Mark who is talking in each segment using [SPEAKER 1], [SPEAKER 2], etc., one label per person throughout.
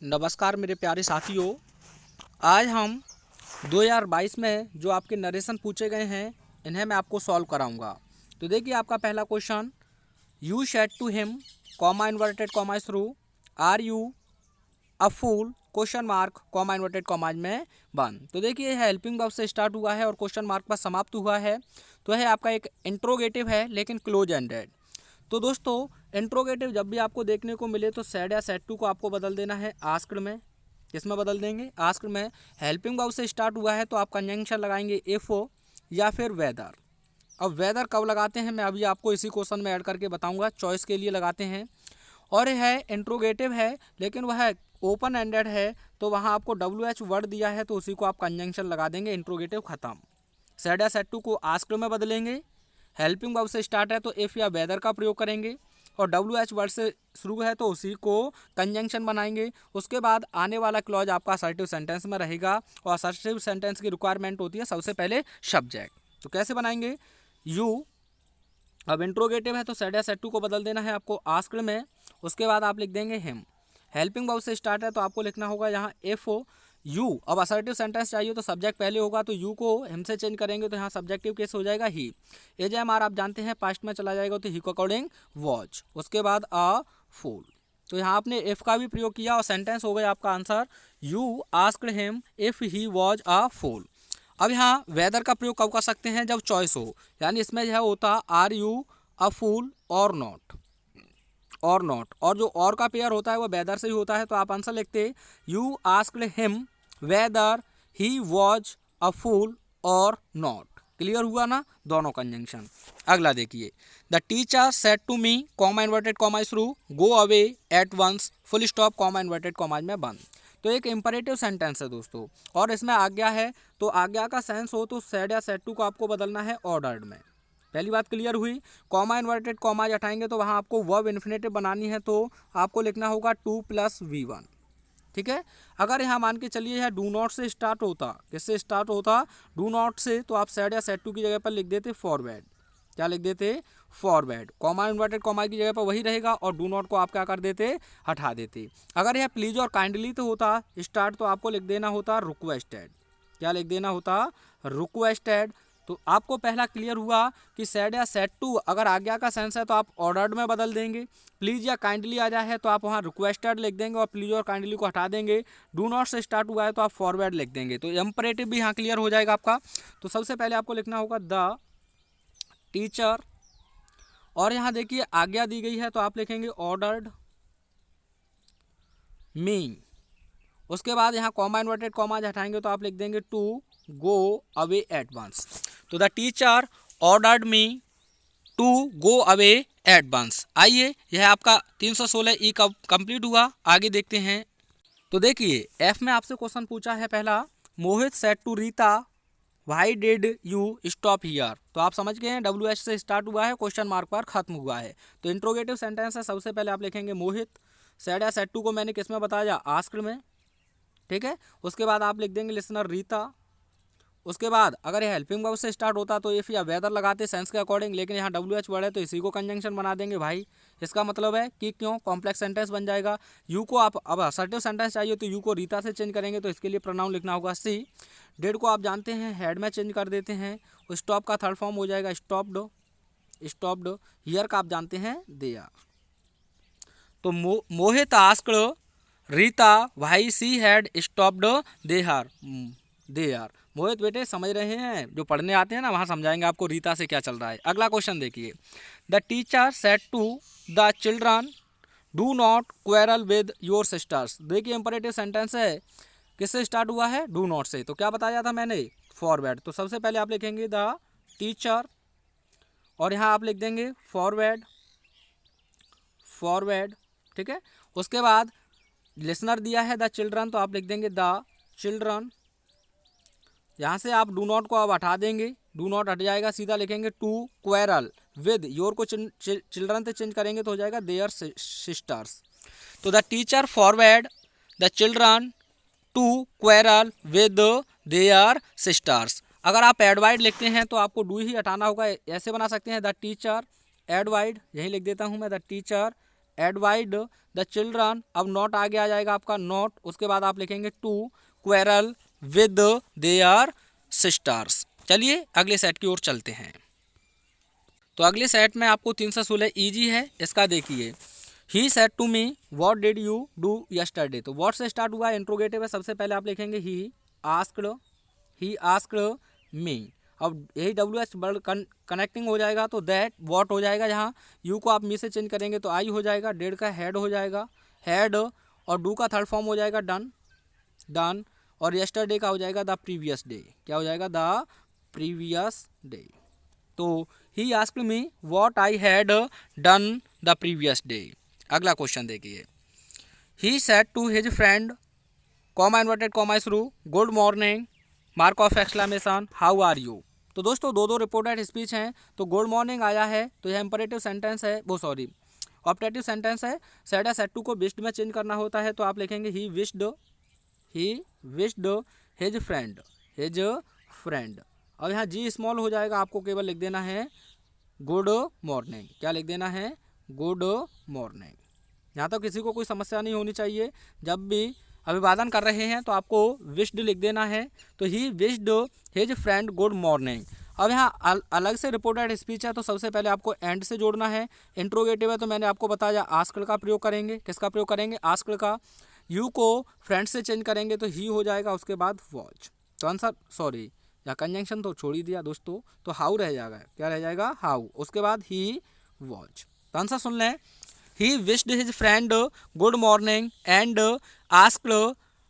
[SPEAKER 1] नमस्कार मेरे प्यारे साथियों। आज हम 2022 में जो आपके नरेशन पूछे गए हैं इन्हें मैं आपको सॉल्व कराऊंगा। तो देखिए आपका पहला question, you said to him comma inverted comma through are you a fool question mark comma inverted commas में बंद। तो देखिए यह हेल्पिंग वर्ब से स्टार्ट हुआ है और क्वेश्चन मार्क पर समाप्त हुआ है। तो यह आपका एक इंट्रोगेटिव है लेकिन क्लोज एंडेड। तो दोस्तों इंट्रोगेटिव जब भी आपको देखने को मिले तो सैड या सैड टू को आपको बदल देना है आस्क्ड में। किसमें बदल देंगे? आस्क्ड में। हेल्पिंग वर्ब से स्टार्ट हुआ है तो आप कंजंक्शन लगाएंगे इफ या फिर वेदर। अब वेदर कब लगाते हैं मैं अभी आपको इसी क्वेश्चन में ऐड करके बताऊंगा, चॉइस के लिए लगाते हैं। और यह है इंट्रोगेटिव है लेकिन वह ओपन एंडेड है, तो वहाँ आपको WH वर्ड दिया है तो उसी को आप कंजंक्शन लगा देंगे, इंट्रोगेटिव खत्म। सैड या सैड टू को आस्क्ड में बदलेंगे। हेल्पिंग वर्ब से स्टार्ट है तो इफ़ या वेदर का प्रयोग करेंगे और WH वर्ड से शुरू है तो उसी को कंजंक्शन बनाएंगे। उसके बाद आने वाला क्लॉज आपका असर्टिव सेंटेंस में रहेगा और असर्टिव सेंटेंस की रिक्वायरमेंट होती है सबसे पहले सब्जेक्ट। तो कैसे बनाएंगे? यू, अब इंट्रोगेटिव है तो सैड या सैड टू को बदल देना है आपको आस्क्ड में। उसके बाद आप लिख देंगे हिम। हेल्पिंग वर्ब से स्टार्ट है तो आपको लिखना होगा यहाँ इफ यू। अब असर्टिव सेंटेंस चाहिए तो सब्जेक्ट पहले होगा तो यू को हिम से चेंज करेंगे तो यहाँ सब्जेक्टिव केस हो जाएगा ही। AJMR आप जानते हैं पास्ट में चला जाएगा तो ही को अकॉर्डिंग वॉच। उसके बाद अ फूल। तो यहाँ आपने इफ का भी प्रयोग किया और सेंटेंस हो गया आपका answer, you asked him if he was a fool. अब यहाँ वेदर का प्रयोग कब कर सकते हैं? जब चॉइस हो, यानी इसमें यह होता आर यू अ फूल और नॉट, और नॉट, और जो और का पेयर होता है वो वेदर से ही होता है। तो आप आंसर लिखते you asked him whether he was a fool और नॉट। क्लियर हुआ ना दोनों कंजंक्शन। अगला देखिए, the teacher said to me comma inverted comma through go away at once full stop comma inverted commas में बंद। तो एक इंपरेटिव सेंटेंस है दोस्तों और इसमें आज्ञा है, तो आज्ञा का सेंस हो तो सैड या सैड टू को आपको बदलना है ऑर्डर्ड में। पहली बात क्लियर हुई। कॉमा इन्वर्टेड कॉमाज हटाएंगे तो वहाँ आपको वर्ब इन्फिनेटिव बनानी है तो आपको लिखना होगा 2+V1। ठीक है। अगर यहाँ मान के चलिए यह डू नॉट से स्टार्ट होता, किससे स्टार्ट होता? डू नॉट से, तो आप सैड या सैड टू की जगह पर लिख देते फॉरवर्ड। क्या लिख देते? फॉरवर्ड। कॉमा इन्वर्टेड कॉमा की जगह पर वही रहेगा और डू नॉट को आप क्या कर देते? हटा देते। अगर यह प्लीज और काइंडली तो होता स्टार्ट तो आपको लिख देना होता रिक्वेस्टेड। क्या लिख देना होता? रिक्वेस्टेड। तो आपको पहला क्लियर हुआ कि सैड या सैड टू अगर आज्ञा का सेंस है तो आप ऑर्डर्ड में बदल देंगे। प्लीज़ या काइंडली आ जाए है तो आप वहाँ रिक्वेस्टेड लिख देंगे और प्लीज़ और काइंडली को हटा देंगे। डू नॉट से स्टार्ट हुआ है तो आप फॉरवर्ड लिख देंगे। तो इंपरेटिव भी यहाँ क्लियर हो जाएगा आपका। तो सबसे पहले आपको लिखना होगा द टीचर, और यहाँ देखिए आज्ञा दी गई है तो आप लिखेंगे ऑर्डर्ड मी। उसके बाद यहाँ कॉमा इन्वर्टेड कॉमा हटाएंगे तो आप लिख देंगे to go away at once. तो the teacher ordered me to go away at once. आइए यह आपका 316E का कंप्लीट हुआ। आगे देखते हैं। तो देखिए F में आपसे क्वेश्चन पूछा है पहला, Mohit said to Rita why did you stop here. तो आप समझ गए हैं WH से स्टार्ट हुआ है, क्वेश्चन मार्क पर खत्म हुआ है। तो इंट्रोगेटिव सेंटेंस है, सबसे पहले आप लिखेंगे मोहित। सैड या सैड टू को मैंने किस में बताया? आस्क्ड में। ठीक है। उसके बाद आप लिख देंगे लिसनर रीता। उसके बाद अगर यह हेल्पिंग वर्ब से स्टार्ट होता तो इफ़ या वेदर लगाते सेंस के अकॉर्डिंग, लेकिन यहाँ WH वर्ड है तो इसी को कंजंक्शन बना देंगे भाई। इसका मतलब है कि क्यों कॉम्प्लेक्स सेंटेंस बन जाएगा। यू को आप अब असर्टिव सेंटेंस चाहिए तो यू को रीता से चेंज करेंगे तो इसके लिए प्रोनाउन लिखना होगा सी। डेड को आप जानते हैं हेड में चेंज कर देते हैं। स्टॉप का थर्ड फॉर्म हो जाएगा स्टॉप्ड। स्टॉप्ड। हियर का आप जानते हैं देयर। तो Mohit asked Rita why she had stopped there. Mohit बेटे समझ रहे हैं, जो पढ़ने आते हैं ना वहाँ समझाएंगे आपको रीता से क्या चल रहा है। अगला क्वेश्चन देखिए, the teacher said to the children do not quarrel with your sisters. देखिए इंपरेटिव सेंटेंस है, किससे स्टार्ट हुआ है? डू नॉट से। तो क्या बताया था मैंने? फॉरवर्ड। तो सबसे पहले आप लिखेंगे द टीचर और यहाँ आप लिख देंगे फॉरवर्ड। फॉरवर्ड। ठीक है। उसके बाद लिसनर दिया है द चिल्ड्रन तो आप लिख देंगे द चिल्ड्रन। यहाँ से आप डू नॉट को अब हटा देंगे, डू नॉट हट जाएगा, सीधा लिखेंगे टू क्वेरल विद। योर को चिल्ड्रन से चेंज करेंगे तो हो जाएगा देयर सिस्टर्स। तो the teacher forward the children to quarrel with their sisters. अगर आप एडवाइड लिखते हैं तो आपको डू ही हटाना होगा। ऐसे बना सकते हैं द टीचर एडवाइड, यही लिख देता हूँ मैं द टीचर एडवाइड द चिल्ड्रन, अब नॉट आगे आ जाएगा आपका नॉट, उसके बाद आप लिखेंगे to quarrel with their sisters. चलिए अगले सेट की ओर चलते हैं। तो अगले सेट में आपको 316 ईजी है, इसका देखिए। He said to me what did you do yesterday, तो व्हाट से स्टार्ट हुआ है, इंट्रोगेटिव है, सबसे पहले आप लिखेंगे ही आस्क्ड मी। अब यही डब्ल्यू एच वर्ड कनेक्टिंग हो जाएगा तो दैट व्हाट हो जाएगा, यहाँ यू को आप मी से चेंज करेंगे तो आई हो जाएगा, डेड का हेड हो जाएगा हेड, और डू का थर्ड फॉर्म हो जाएगा डन, और यस्टरडे का हो जाएगा द प्रीवियस डे, क्या हो जाएगा द प्रीवियस डे। तो he asked me what I had done the previous day. अगला क्वेश्चन देखिए। He said to his friend comma inverted comma through good morning mark of exclamation how are you. तो दोस्तों दो reported speech हैं, तो good morning आया है तो यह इंपरेटिव सेंटेंस है, वो सॉरी ऑप्टेटिव सेंटेंस है। सेड है, सेड टू को विश्ड में चेंज करना होता है तो आप लिखेंगे ही विश्ड हिज फ्रेंड। अब यहाँ जी स्मॉल हो जाएगा, आपको केवल लिख देना है गुड मॉर्निंग, क्या लिख देना है गुड मॉर्निंग। यहाँ तो किसी को कोई समस्या नहीं होनी चाहिए, जब भी अभिवादन कर रहे हैं तो आपको विश्ड लिख देना है। तो he wished his friend good morning. अब यहाँ अलग से रिपोर्टेड स्पीच है तो सबसे पहले आपको एंड से जोड़ना है। इंट्रोगेटिव है तो मैंने आपको बताया आस्क्ड का प्रयोग करेंगे, किसका प्रयोग करेंगे आस्क्ड का। यू को फ्रेंड से चेंज करेंगे तो ही हो जाएगा, उसके बाद वॉच। तो आंसर सॉरी या कंजंक्शन तो छोड़ ही दिया दोस्तों, तो हाउ रह जाएगा, क्या रह जाएगा हाउ, उसके बाद ही वॉच। तो आंसर सुन लें, he wished his friend good morning and asked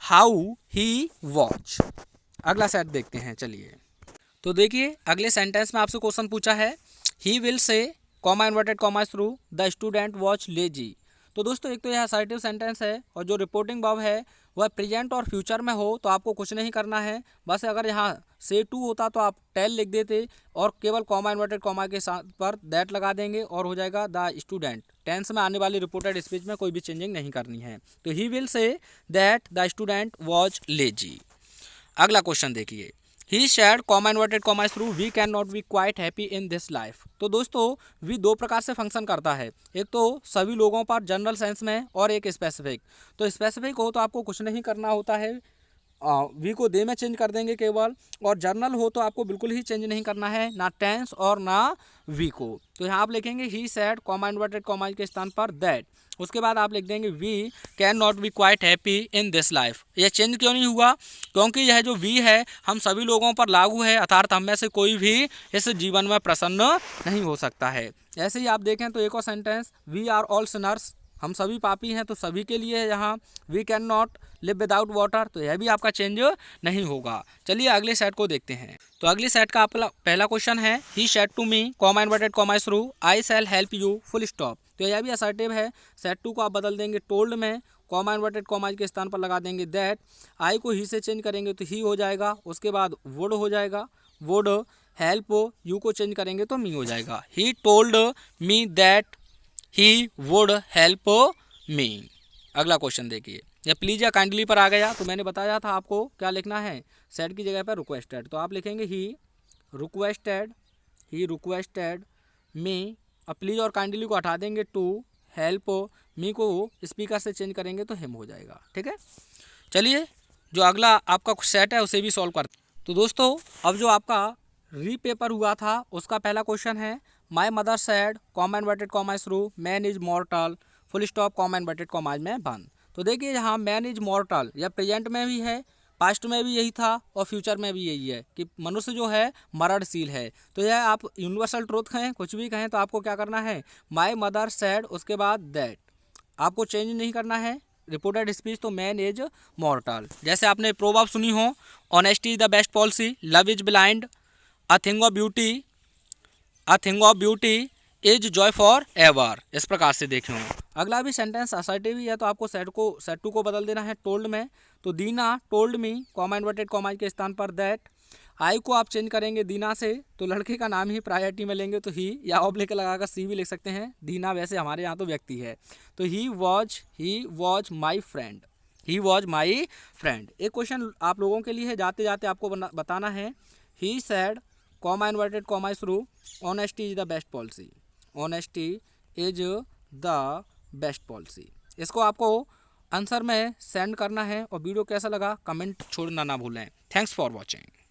[SPEAKER 1] how he watch. अगला सेट देखते हैं, चलिए। तो देखिए अगले सेंटेंस में आपसे क्वेश्चन पूछा है, ही विल से comma inverted comma through the student watch lazy. तो दोस्तों एक तो यह असर्टिव सेंटेंस है, और जो रिपोर्टिंग वर्ब है वह प्रेजेंट और फ्यूचर में हो तो आपको कुछ नहीं करना है, बस अगर यहाँ से टू होता तो आप टेल लिख देते और केवल कॉमा इन्वर्टेड कॉमा के साथ पर दैट लगा देंगे और हो जाएगा द स्टूडेंट। टेंस में आने वाली रिपोर्टेड स्पीच में कोई भी चेंजिंग नहीं करनी है। तो he will say that the student was lazy. अगला क्वेश्चन देखिए, he shared comma inverted comma through we can not be quite happy in this life. तो दोस्तों वी दो प्रकार से फंक्शन करता है, एक तो सभी लोगों पर जनरल सेंस में और एक स्पेसिफिक। तो स्पेसिफिक हो तो आपको कुछ नहीं करना होता है, वी को दे में चेंज कर देंगे केवल, और जर्नल हो तो आपको बिल्कुल ही चेंज नहीं करना है, ना टेंस और ना वी को। तो यहाँ आप लिखेंगे he said comma inverted comma के स्थान पर दैट, उसके बाद आप लिख देंगे we can not be quite happy in this life. यह चेंज क्यों नहीं हुआ, क्योंकि यह जो वी है हम सभी लोगों पर लागू है, अर्थात हम में से कोई भी इस जीवन में प्रसन्न नहीं हो सकता है। ऐसे ही आप देखें तो एक और sentence, we are all sinners, हम सभी पापी हैं, तो सभी के लिए है यहाँ we can not live without water, तो यह भी आपका चेंज नहीं होगा। चलिए अगले सेट को देखते हैं। तो अगले सेट का आपका पहला क्वेश्चन है, he said to me comma inverted comma through I shall help you full stop. तो यह भी असर्टिव है, सेट टू को आप बदल देंगे टोल्ड में, कॉमा इन्वर्टेड कॉमा के स्थान पर लगा देंगे दैट, आई को ही से चेंज करेंगे तो ही हो जाएगा, उसके बाद वुड हो जाएगा वुड, हेल्प यू को चेंज करेंगे तो मी हो जाएगा, he told me that he would help me. अगला क्वेश्चन देखिए, ये प्लीज या काइंडली पर आ गया तो मैंने बताया था आपको क्या लिखना है, सेड की जगह पर रिक्वेस्टेड, तो आप लिखेंगे ही रिक्वेस्टेड मी, अब प्लीज और काइंडली को हटा देंगे टू, हेल्प मी को स्पीकर से चेंज करेंगे तो हिम हो जाएगा। ठीक है, चलिए जो अगला आपका सेट है उसे भी सॉल्व करते। तो दोस्तों अब जो आपका री पेपर हुआ था उसका पहला क्वेश्चन है, my mother sad comma inverted comma through man is मॉर्टल full stop comma inverted comma में बंद। तो देखिए यहाँ मैन इज मॉर्टल या प्रेजेंट में भी है, पास्ट में भी यही था और फ्यूचर में भी यही है कि मनुष्य जो है मरणशील है। तो यह आप यूनिवर्सल ट्रूथ कहें कुछ भी कहें तो आपको क्या करना है, माई मदर सैड उसके बाद दैट, आपको चेंज नहीं करना है। रिपोर्टेड स्पीच तो मैन इज मॉर्टल, जैसे आपने प्रोवर्ब सुनी हो, honesty is the best policy, love is blind, a thing of beauty is Joy for ever, इस प्रकार से देखें। अगला भी सेंटेंस असर्टिव ही है तो आपको सेट टू को बदल देना है टोल्ड में, तो Dina told me comma inverted comma के स्थान पर दैट, आई को आप चेंज करेंगे दीना से, तो लड़के का नाम ही प्रायोरिटी में लेंगे तो ही, या ऑब्लिक लगाकर सी भी लिख सकते हैं, दीना वैसे हमारे यहाँ तो व्यक्ति है, तो he was my friend, he was my friend. एक क्वेश्चन आप लोगों के लिए है, जाते जाते आपको बताना है, he said comma inverted comma through honesty is the best policy, honesty is the best policy. इसको आपको आंसर में सेंड करना है और वीडियो कैसा लगा कमेंट छोड़ना ना भूलें। Thanks for watching.